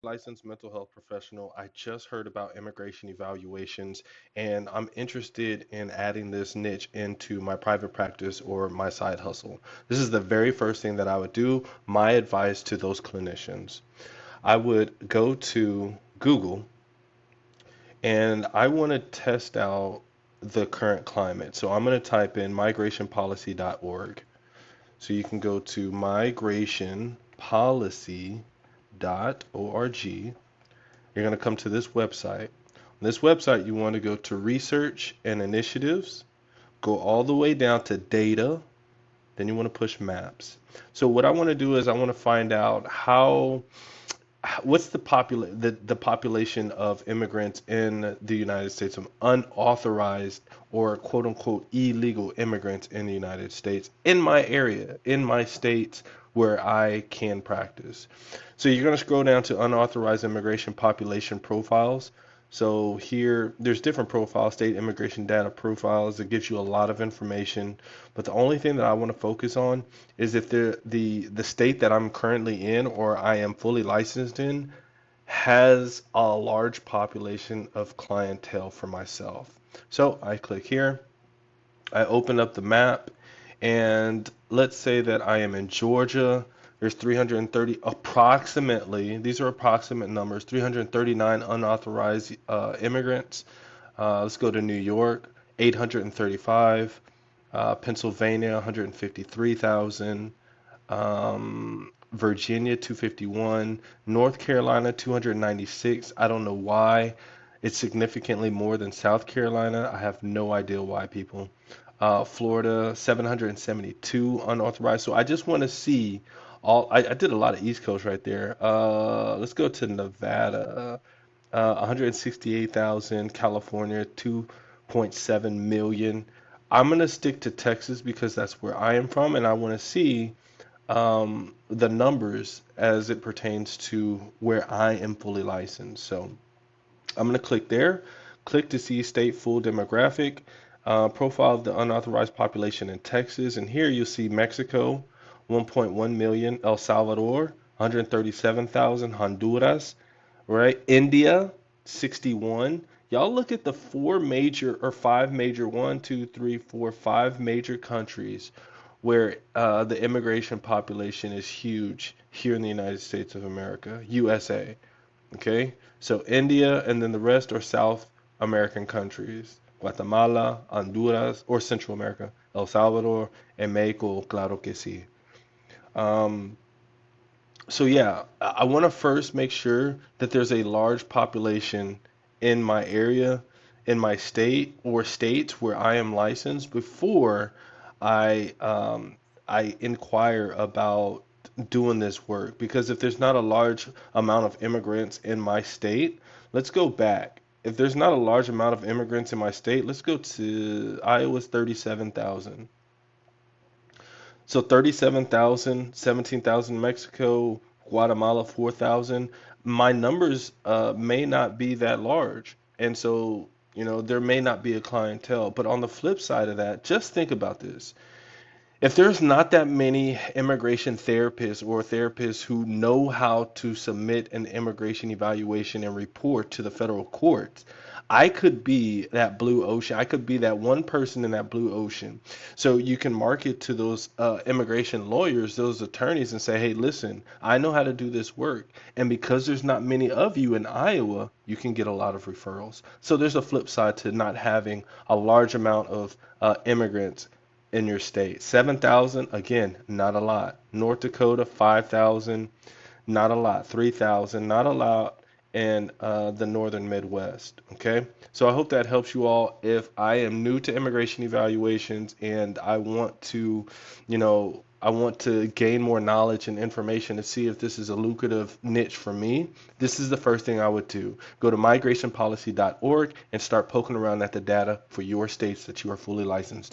licensed mental health professional. I just heard about immigration evaluations and I'm interested in adding this niche into my private practice or my side hustle. This is the very first thing that I would do. My advice to those clinicians, I would go to Google and I want to test out the current climate. So I'm going to type in migrationpolicy.org. So you can go to migrationpolicy.org. You're going to come to this website. On this website, you want to go to research and initiatives, go all the way down to data, then you want to push maps. So what I want to do is I want to find out what's the population of immigrants in the United States, of unauthorized or quote unquote illegal immigrants in the United States, in my area, in my states where I can practice. So you're going to scroll down to unauthorized immigration population profiles. So here, there's different profiles, state immigration data profiles, that gives you a lot of information. But the only thing that I want to focus on is if the state that I'm currently in or I am fully licensed in has a large population of clientele for myself. So I click here, I open up the map, and let's say that I am in Georgia. There's 330 approximately, these are approximate numbers, 339 unauthorized immigrants. Let's go to New York, 835, Pennsylvania, 153,000, Virginia, 251, North Carolina, 296. I don't know why. It's significantly more than South Carolina. I have no idea why, people. Florida, 772 unauthorized. So I just want to see I did a lot of East Coast right there. Let's go to Nevada, 168,000, California, 2.7 million. I'm gonna stick to Texas because that's where I am from, and I want to see the numbers as it pertains to where I am fully licensed. So I'm going to click there, click to see state full demographic, profile of the unauthorized population in Texas, and here you'll see Mexico, 1.1 million, El Salvador, 137,000, Honduras, right? India, 61. Y'all look at the four major or five major, one, two, three, four, five major countries where the immigration population is huge here in the United States of America, USA. Okay, so India and then the rest are South American countries. Guatemala, Honduras, or Central America, El Salvador, and Mexico, claro que sí. Um, so yeah, I want to first make sure that there's a large population in my area, in my state or states where I am licensed before I I inquire about doing this work. Because if there's not a large amount of immigrants in my state, let's go back. If there's not a large amount of immigrants in my state, let's go to Iowa's 37,000. So 37,000, 17,000 Mexico, Guatemala 4,000. My numbers may not be that large. And so, there may not be a clientele. But on the flip side of that, just think about this. If there's not that many immigration therapists or therapists who know how to submit an immigration evaluation and report to the federal courts, I could be that blue ocean. I could be that one person in that blue ocean. So you can market to those immigration lawyers, those attorneys, and say, hey, listen, I know how to do this work. And because there's not many of you in Iowa, you can get a lot of referrals. So there's a flip side to not having a large amount of immigrants in your state. 7,000, again, not a lot. North Dakota, 5,000, not a lot. 3,000, not a lot. And the northern Midwest. Okay, so I hope that helps you all. If I am new to immigration evaluations and I want to gain more knowledge and information to see if this is a lucrative niche for me, this is the first thing I would do. Go to migrationpolicy.org and start poking around at the data for your states that you are fully licensed